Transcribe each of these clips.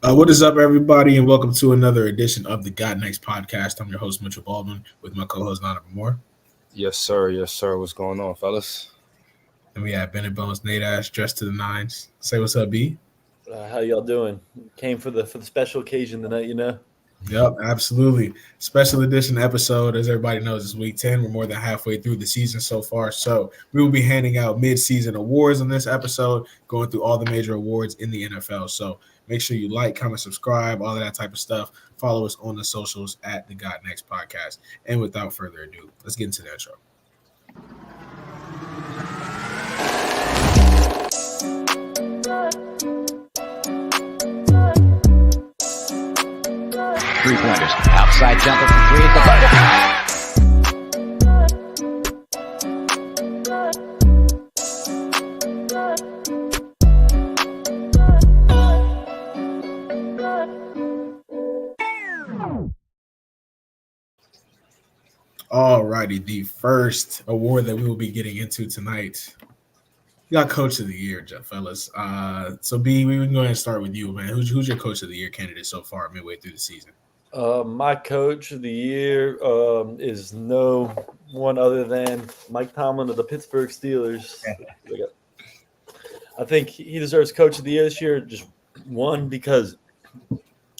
What is up, everybody, and welcome to another edition of the God Next podcast. I'm your host, Mitchell Baldwin, with my co-host, Donovan Moore. Yes, sir. Yes, sir. What's going on, fellas? And we have Bennett Bones, Nate Ash, dressed to the nines. Say what's up, B. How y'all doing? Came for the special occasion tonight. Yep, absolutely. Special edition episode. As everybody knows, it's week 10. We're more than halfway through the season so far. So we will be handing out mid-season awards on this episode, going through all the major awards in the NFL. So make sure you like, comment, subscribe, all of that type of stuff. Follow us on the socials at the Got Next Podcast. And without further ado, let's get into the intro. Three-pointers. Outside jumper from three. The All righty, the first award that we will be getting into tonight. We got Coach of the Year, fellas. So B, we can go ahead and start with you, man. Who's your Coach of the Year candidate so far, midway through the season? My coach of the year is no one other than Mike Tomlin of the Pittsburgh Steelers. I think he deserves Coach of the Year this year. Just one, because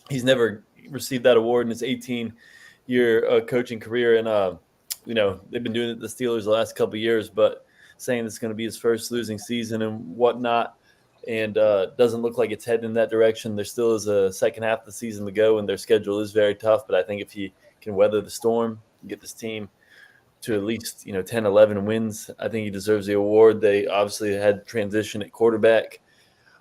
he's never received that award in his 18-year coaching career, and they've been doing it the Steelers the last couple of years, but saying it's going to be his first losing season and whatnot. And doesn't look like it's heading in that direction. There still is a second half of the season to go, and their schedule is very tough. But I think if he can weather the storm, get this team to at least 10, 11 wins, I think he deserves the award. They obviously had transition at quarterback,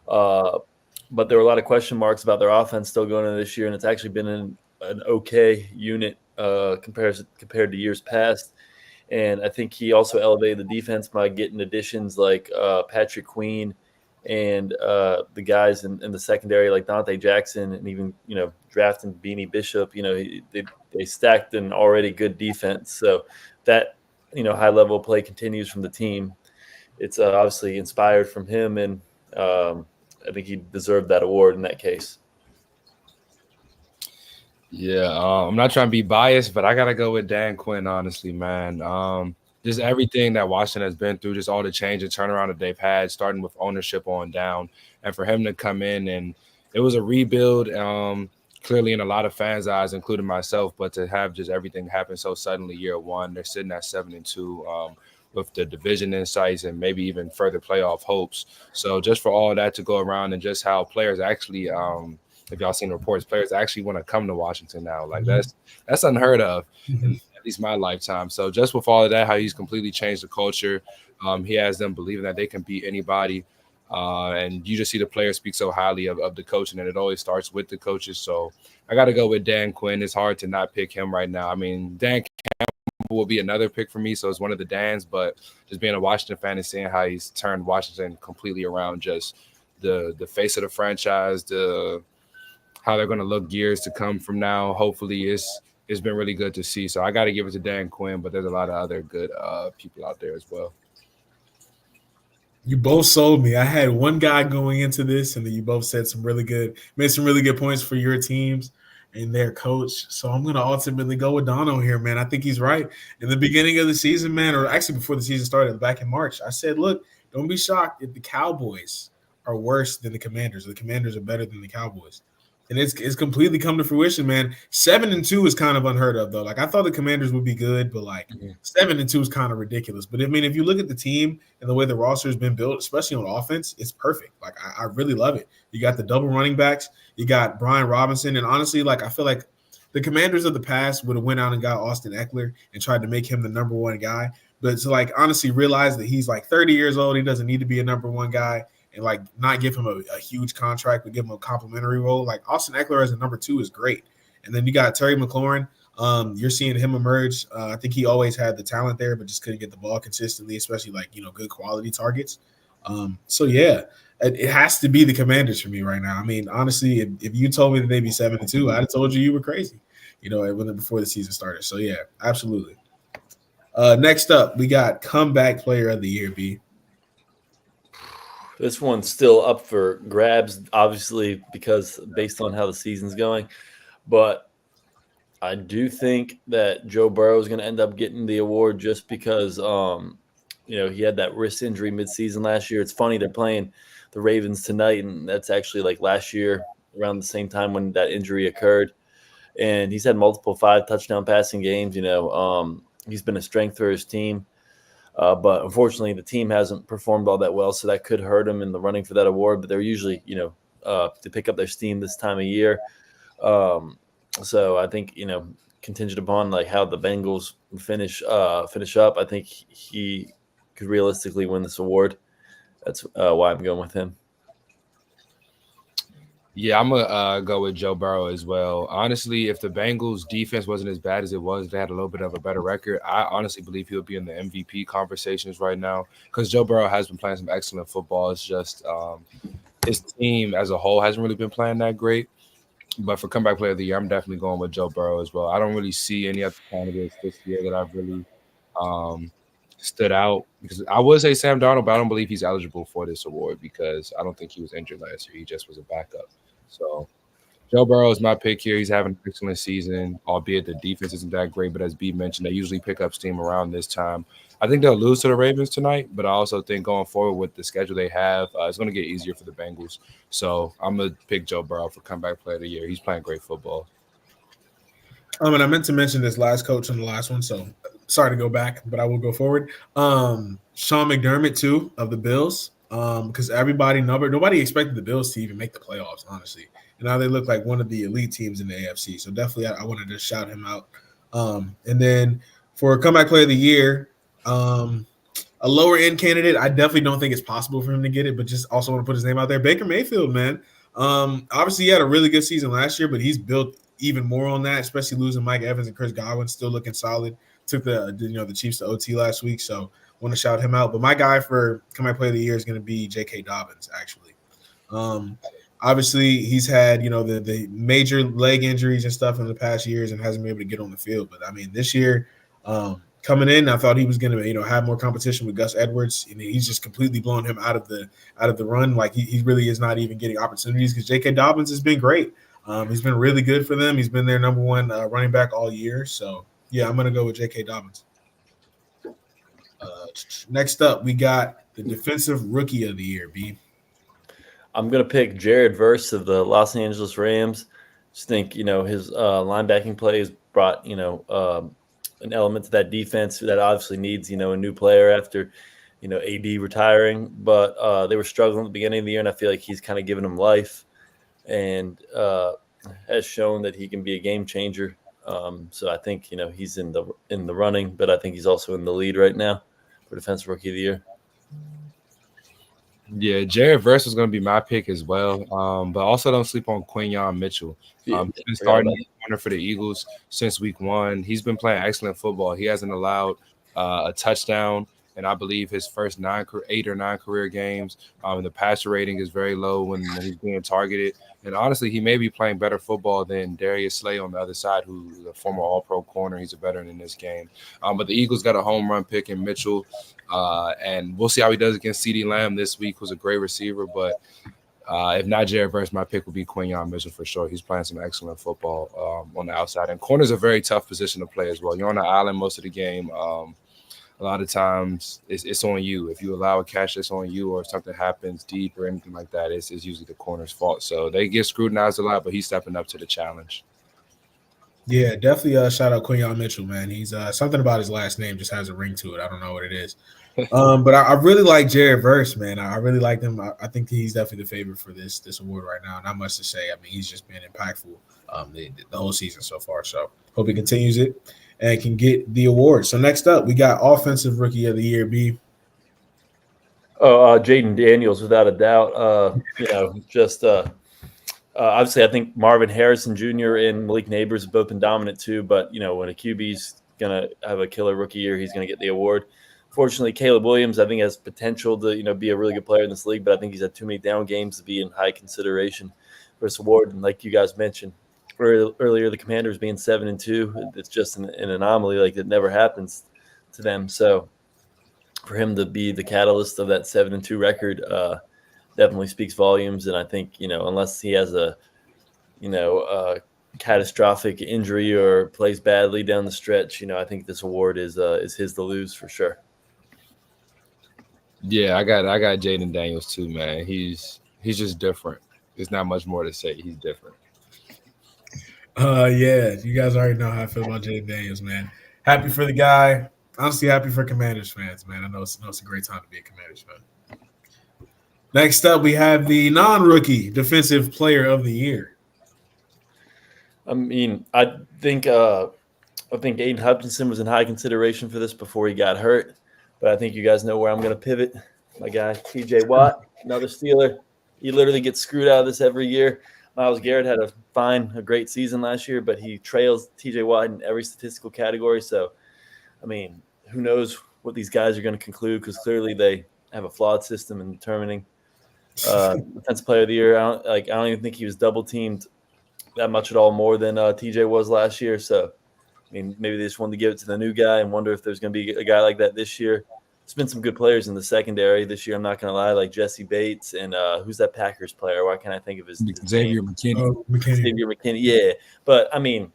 but there were a lot of question marks about their offense still going into this year, and it's actually been an okay unit compared to years past. And I think he also elevated the defense by getting additions like Patrick Queen and the guys in the secondary like Dante Jackson, and even drafting Beanie Bishop. They stacked an already good defense, so that high level play continues from the team. It's obviously inspired from him, and I think he deserved that award in that case. Yeah, I'm not trying to be biased, but I gotta go with Dan Quinn. Honestly, man. Just everything that Washington has been through, just all the change and turnaround that they've had, starting with ownership on down, and for him to come in, and it was a rebuild, clearly in a lot of fans' eyes, including myself, but to have just everything happen so suddenly year one, they're sitting at 7-2 with the division insights and maybe even further playoff hopes. So just for all of that to go around, and just how players actually if y'all seen reports, players actually want to come to Washington now. Like that's unheard of in at least my lifetime. So just with all of that, how he's completely changed the culture. He has them believing that they can beat anybody. And you just see the players speak so highly of the coaching, and it always starts with the coaches. So I got to go with Dan Quinn. It's hard to not pick him right now. I mean, Dan Campbell will be another pick for me, so it's one of the Dans, but just being a Washington fan and seeing how he's turned Washington completely around, just the face of the franchise, how they're going to look years to come from now. Hopefully it's been really good to see. So I got to give it to Dan Quinn, but there's a lot of other good people out there as well. You both sold me. I had one guy going into this, and then you both made some really good points for your teams and their coach. So I'm going to ultimately go with Dono here, man. I think he's right. In the beginning of the season, man, or actually before the season started back in March, I said, look, don't be shocked if the Cowboys are worse than the Commanders, or the Commanders are better than the Cowboys. And it's completely come to fruition, man. 7-2 is kind of unheard of, though. Like, I thought the Commanders would be good, but 7-2 is kind of ridiculous. But I mean, if you look at the team and the way the roster has been built, especially on offense, it's perfect. Like, I really love it. You got the double running backs, you got Brian Robinson, and honestly, I feel like the Commanders of the past would have went out and got Austin Eckler and tried to make him the number one guy. But to honestly realize that he's 30 years old, he doesn't need to be a number one guy, and not give him a huge contract, but give him a complimentary role. Austin Eckler as a number two is great. And then you got Terry McLaurin. You're seeing him emerge. I think he always had the talent there, but just couldn't get the ball consistently, especially good quality targets. So yeah, it has to be the Commanders for me right now. I mean, honestly, if you told me that they'd be 7-2, I'd have told you were crazy, before the season started. So yeah, absolutely. Next up, we got comeback player of the year, B. This one's still up for grabs, obviously, because based on how the season's going. But I do think that Joe Burrow is going to end up getting the award just because, he had that wrist injury midseason last year. It's funny, they're playing the Ravens tonight, and that's actually like last year around the same time when that injury occurred. And he's had multiple 5-touchdown passing games. He's been a strength for his team. But unfortunately, the team hasn't performed all that well, so that could hurt them in the running for that award. But they're usually, to pick up their steam this time of year. So I think, contingent upon like how the Bengals finish up, I think he could realistically win this award. That's why I'm going with him. Yeah, I'm gonna go with Joe Burrow as well. Honestly, if the Bengals defense wasn't as bad as it was, they had a little bit of a better record. I honestly believe he'll be in the MVP conversations right now because Joe Burrow has been playing some excellent football. It's just his team as a whole hasn't really been playing that great. But for comeback player of the year, I'm definitely going with Joe Burrow as well. I don't really see any other candidates this year that I've really stood out because I would say Sam Darnold, but I don't believe he's eligible for this award because I don't think he was injured last year. He just was a backup. So Joe Burrow is my pick here. He's having an excellent season, albeit the defense isn't that great. But as B mentioned, they usually pick up steam around this time. I think they'll lose to the Ravens tonight, but I also think going forward with the schedule they have, it's going to get easier for the Bengals. So I'm going to pick Joe Burrow for comeback player of the year. He's playing great football. And I meant to mention this last coach on the last one, so sorry to go back, but I will go forward. Sean McDermott, too, of the Bills, because nobody expected the Bills to even make the playoffs, honestly. And now they look like one of the elite teams in the AFC. So definitely I wanted to shout him out. And then for comeback player of the year, a lower end candidate, I definitely don't think it's possible for him to get it, but just also want to put his name out there. Baker Mayfield, man. Obviously he had a really good season last year, but he's built even more on that, especially losing Mike Evans and Chris Godwin, still looking solid. Took the Chiefs to OT last week, so want to shout him out. But my guy for comeback player of the year is going to be J.K. Dobbins, actually. Obviously, he's had, the major leg injuries and stuff in the past years and hasn't been able to get on the field. But, I mean, this year, coming in, I thought he was going to, have more competition with Gus Edwards. And he's just completely blown him out of the run. Like, he really is not even getting opportunities because J.K. Dobbins has been great. He's been really good for them. He's been their number one running back all year. So, yeah, I'm going to go with J.K. Dobbins. Next up, we got the defensive rookie of the year, B. I'm going to pick Jared Verse of the Los Angeles Rams. Just think, his linebacking play has brought, an element to that defense that obviously needs, a new player after, AD retiring. But they were struggling at the beginning of the year, and I feel like he's kind of given them life and has shown that he can be a game changer. So I think, he's in the running, but I think he's also in the lead right now for Defensive Rookie of the Year. Yeah, Jared Verse is going to be my pick as well. But also don't sleep on Quinyon Mitchell. He's been starting corner for the Eagles since week 1. He's been playing excellent football. He hasn't allowed a touchdown, and I believe his first 8 or 9 career games. The passer rating is very low when he's being targeted. And honestly, he may be playing better football than Darius Slay on the other side, who's a former All-Pro corner. He's a veteran in this game. But the Eagles got a home run pick in Mitchell, and we'll see how he does against CeeDee Lamb this week, who's a great receiver. But if not Jared Verse, my pick would be Quinyon Mitchell for sure. He's playing some excellent football on the outside. And corner's a very tough position to play as well. You're on the island most of the game. A lot of times it's on you. If you allow a catch that's on you or if something happens deep or anything like that, it's usually the corner's fault. So they get scrutinized a lot, but he's stepping up to the challenge. Yeah, definitely shout out Quinyon Mitchell, man. He's something about his last name just has a ring to it. I don't know what it is. But I really like Jared Verse, man. I really like him. I think he's definitely the favorite for this award right now. Not much to say. I mean, he's just been impactful the whole season so far. So hope he continues it and can get the award. So next up, we got Offensive Rookie of the Year, B. Jaden Daniels, without a doubt. Obviously, I think Marvin Harrison Jr. and Malik Neighbors have both been dominant too. But, when a QB's going to have a killer rookie year, he's going to get the award. Fortunately, Caleb Williams, I think, has potential to, be a really good player in this league. But I think he's had too many down games to be in high consideration for this award. And like you guys mentioned earlier, the Commanders being 7-2, it's just an anomaly. Like, it never happens to them. So for him to be the catalyst of that 7-2 record, definitely speaks volumes. And I think, unless he has a catastrophic injury or plays badly down the stretch, I think this award is his to lose for sure. Yeah, I got Jaden Daniels too, man. He's just different. There's not much more to say. He's different. Yeah, you guys already know how I feel about Jaden Daniels, man. Happy for the guy. Honestly, happy for Commanders fans, man. I know it's a great time to be a Commanders fan. Next up, we have the non-rookie Defensive Player of the Year. I mean, I think Aiden Hutchinson was in high consideration for this before he got hurt, but I think you guys know where I'm going to pivot. My guy, T.J. Watt, another Steeler. He literally gets screwed out of this every year. Myles Garrett had a great season last year, but he trails T.J. Watt in every statistical category. So, I mean, who knows what these guys are going to conclude, because clearly they have a flawed system in determining Defensive Player of the Year. I don't even think he was double teamed that much at all more than TJ was last year. So, I mean, maybe they just wanted to give it to the new guy and wonder if there's going to be a guy like that this year. There's been some good players in the secondary this year, I'm not going to lie, like Jesse Bates and who's that Packers player? Why can't I think of his Xavier name? McKinney. Xavier McKinney, yeah. But, I mean,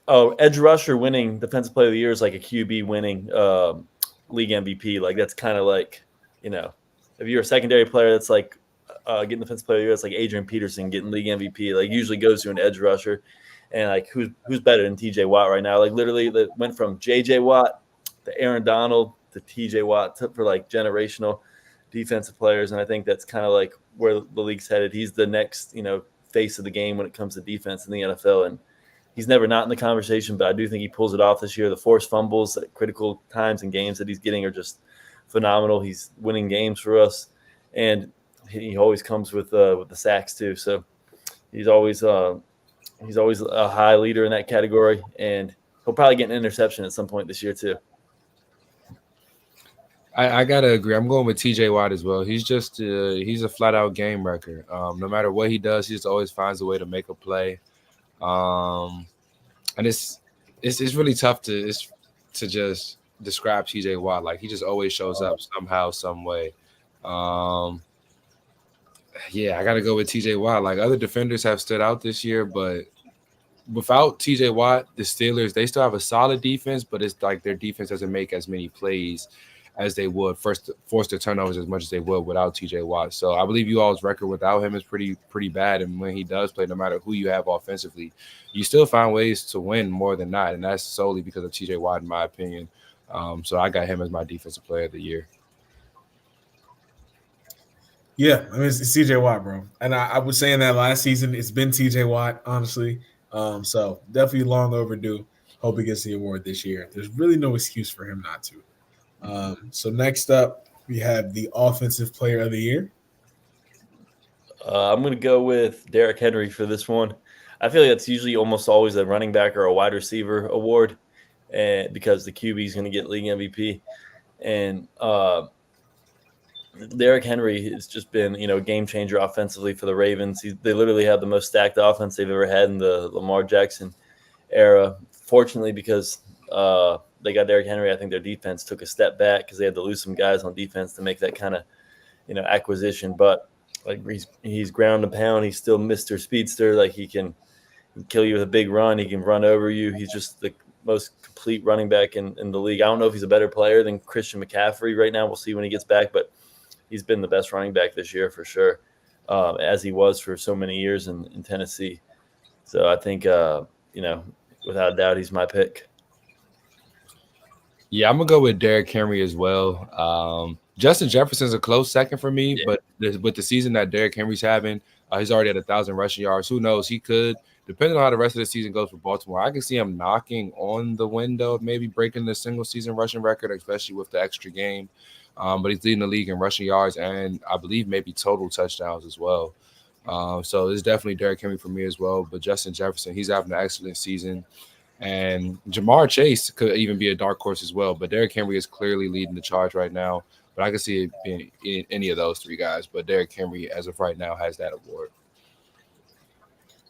edge rusher winning Defensive Player of the Year is like a QB winning league MVP. Like, that's kind of like, if you're a secondary player, that's like getting Defensive Player of the Year, it's like Adrian Peterson getting league MVP. Like, usually goes to an edge rusher. And, like, who's better than T.J. Watt right now? Like, literally, that went from J.J. Watt to Aaron Donald to T.J. Watt for, like, generational defensive players. And I think that's kind of, like, where the league's headed. He's the next, face of the game when it comes to defense in the NFL. And he's never not in the conversation, but I do think he pulls it off this year. The forced fumbles at critical times and games that he's getting are just phenomenal. He's winning games for us. And he always comes with the sacks, too. So he's always a high leader in that category, and he'll probably get an interception at some point this year too. I gotta agree. I'm going with T.J. Watt as well. He's just he's a flat out game wrecker. No matter what he does, he just always finds a way to make a play. And it's really tough to just describe T.J. Watt. Like, he just always shows up somehow, some way. Yeah, I got to go with T.J. Watt. Like, other defenders have stood out this year, but without T.J. Watt, the Steelers, they still have a solid defense, but it's like their defense doesn't make as many plays as they would, force their turnovers as much as they would without T.J. Watt. So I believe you all's record without him is pretty bad, and when he does play, no matter who you have offensively, you still find ways to win more than not, and that's solely because of T.J. Watt, in my opinion. So I got him as my Defensive Player of the Year. Yeah, I mean, it's TJ Watt, bro. And I was saying that last season. It's been TJ Watt, honestly. So definitely long overdue. Hope he gets the award this year. There's really no excuse for him not to. So next up, we have the Offensive Player of the Year. I'm going to go with Derrick Henry for this one. I feel like that's usually almost always a running back or a wide receiver award, and because the QB is going to get league MVP. And Derrick Henry has just been, a game changer offensively for the Ravens. They literally have the most stacked offense they've ever had in the Lamar Jackson era. Fortunately, because they got Derrick Henry, I think their defense took a step back because they had to lose some guys on defense to make that kind of, acquisition. But like, he's ground and pound. He's still Mr. Speedster. Like, he can kill you with a big run. He can run over you. He's just the most complete running back in the league. I don't know if he's a better player than Christian McCaffrey right now. We'll see when he gets back, but he's been the best running back this year for sure, as he was for so many years in Tennessee. So I think, without a doubt, he's my pick. Yeah, I'm going to go with Derrick Henry as well. Justin Jefferson's a close second for me, but with the season that Derrick Henry's having, he's already at 1,000 rushing yards. Who knows? He could, depending on how the rest of the season goes for Baltimore, I can see him knocking on the window of maybe breaking the single-season rushing record, especially with the extra game. But he's leading the league in rushing yards and I believe maybe total touchdowns as well. So it's definitely Derrick Henry for me as well. But Justin Jefferson, he's having an excellent season. And Jamar Chase could even be a dark horse as well. But Derrick Henry is clearly leading the charge right now. But I can see it being in any of those three guys. But Derrick Henry, as of right now, has that award.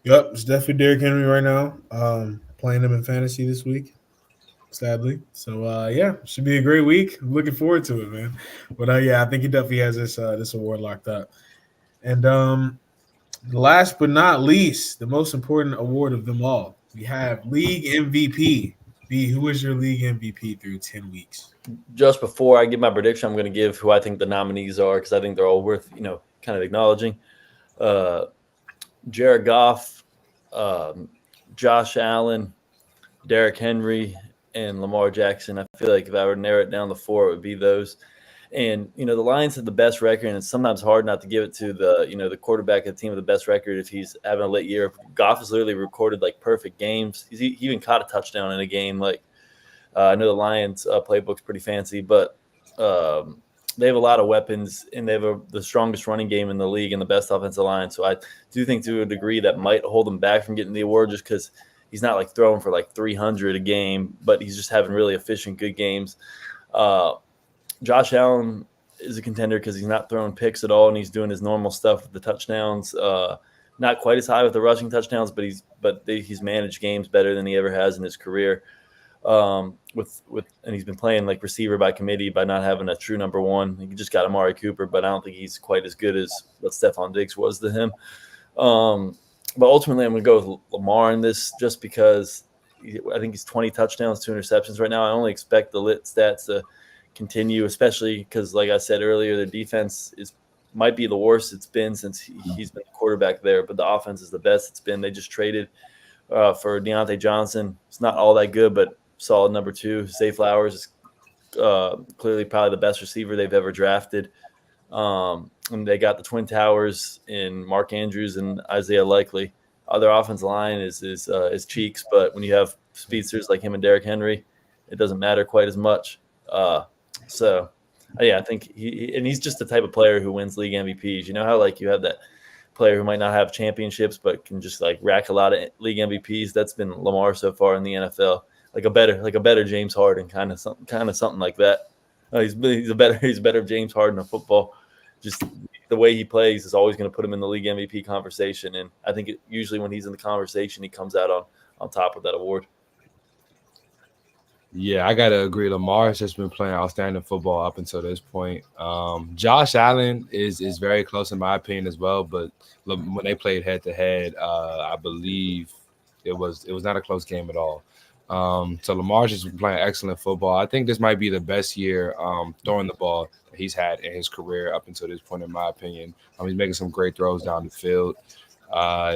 Yep, it's definitely Derrick Henry right now. Playing him in fantasy this week. sadly. So should be a great week. I'm looking forward to it, man. But I think he definitely has this award locked up. And last but not least, the most important award of them all, we have League MVP. B, who is your League MVP through 10 weeks? Just before I give my prediction, I'm going to give who I think the nominees are because I think they're all worth kind of acknowledging. Jared Goff, Josh Allen, Derrick Henry, and Lamar Jackson. I feel like if I were to narrow it down to four, it would be those. And the Lions have the best record, and it's sometimes hard not to give it to the quarterback of the team with the best record if he's having a late year. Goff has literally recorded like perfect games. He even caught a touchdown in a game. Like I know the Lions playbook's pretty fancy, but they have a lot of weapons, and they have the strongest running game in the league and the best offensive line. So I do think to a degree that might hold him back from getting the award just because he's not like throwing for like 300 a game, but he's just having really efficient, good games. Josh Allen is a contender because he's not throwing picks at all, and he's doing his normal stuff with the touchdowns. Not quite as high with the rushing touchdowns, but he's managed games better than he ever has in his career. And he's been playing like receiver by committee by not having a true number one. He just got Amari Cooper, but I don't think he's quite as good as what Stephon Diggs was to him. But ultimately, I'm going to go with Lamar in this just because I think he's 20 touchdowns, 2 interceptions right now. I only expect the lit stats to continue, especially because, like I said earlier, the defense might be the worst it's been since he's been the quarterback there, but the offense is the best it's been. They just traded for Deontay Johnson. It's not all that good, but solid number 2. Zay Flowers is clearly probably the best receiver they've ever drafted. And they got the Twin Towers in Mark Andrews and Isaiah Likely. Their offensive line is cheeks, but when you have speedsters like him and Derrick Henry, it doesn't matter quite as much. I think he's just the type of player who wins league MVPs. You know how like you have that player who might not have championships but can just like rack a lot of league MVPs. That's been Lamar so far in the NFL. Like a better James Harden, kind of something like that. He's better James Harden of football. Just the way he plays is always going to put him in the league MVP conversation, and I think usually when he's in the conversation, he comes out on top of that award. Yeah, I gotta agree. Lamar has just been playing outstanding football up until this point. Josh Allen is very close in my opinion as well, but when they played head to head, I believe it was not a close game at all. So Lamar's just been playing excellent football. I think this might be the best year throwing the ball that he's had in his career up until this point, in my opinion. He's making some great throws down the field.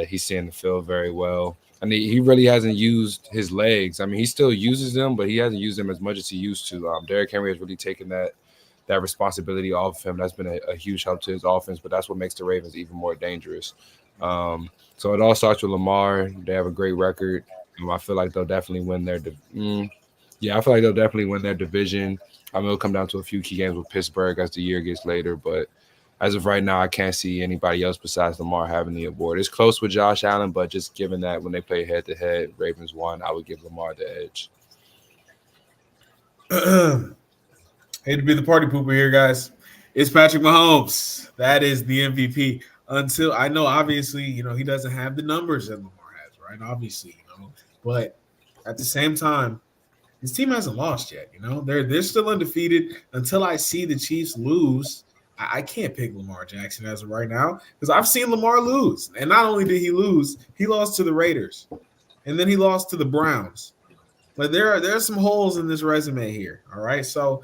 He's seeing the field very well. He really hasn't used his legs. He still uses them, but he hasn't used them as much as he used to. Derrick Henry has really taken that responsibility off of him. That's been a huge help to his offense, but that's what makes the Ravens even more dangerous. So it all starts with Lamar. They have a great record. I feel like they'll definitely win their division. It'll come down to a few key games with Pittsburgh as the year gets later, but as of right now, I can't see anybody else besides Lamar having the award. It's close with Josh Allen, but just given that when they play head-to-head, Ravens won, I would give Lamar the edge. Hate to be the party pooper here, guys. It's Patrick Mahomes. That is the MVP. Until I know, obviously, he doesn't have the numbers that Lamar has, right? Obviously, but at the same time, his team hasn't lost yet. They're still undefeated. Until I see the Chiefs lose, I can't pick Lamar Jackson as of right now because I've seen Lamar lose. And not only did he lose, he lost to the Raiders. And then he lost to the Browns. But there are some holes in this resume here, all right? So,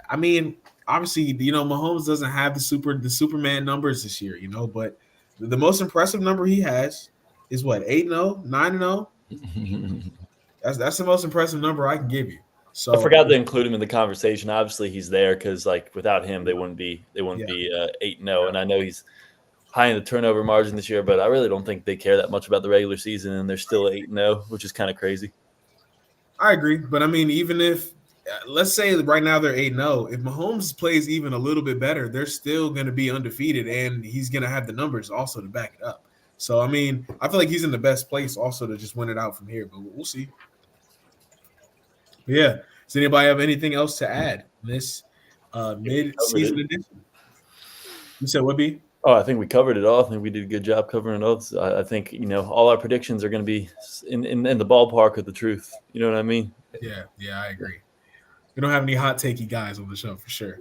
obviously, Mahomes doesn't have the Superman numbers this year, but the most impressive number he has is what, 8-0, 9-0? That's the most impressive number I can give you. So I forgot to include him in the conversation. Obviously, he's there because, like, without him, they wouldn't be 8-0. And I know he's high in the turnover margin this year, but I really don't think they care that much about the regular season, and they're still 8-0, which is kind of crazy. I agree, but even if let's say right now they're 8-0, if Mahomes plays even a little bit better, they're still going to be undefeated, and he's going to have the numbers also to back it up. So I feel like he's in the best place also to just win it out from here, but we'll see. Yeah. Does anybody have anything else to add in this mid-season edition? You said what, B? Oh, I think we covered it all. I think we did a good job covering it all. I think, all our predictions are going to be in the ballpark of the truth. You know what I mean? Yeah, I agree. We don't have any hot takey guys on the show for sure.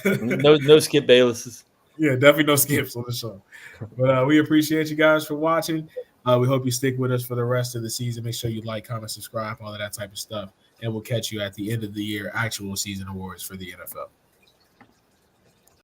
No Skip Baylesses. Yeah, definitely no skips on the show. But we appreciate you guys for watching. We hope you stick with us for the rest of the season. Make sure you like, comment, subscribe, all of that type of stuff. And we'll catch you at the end of the year actual season awards for the NFL.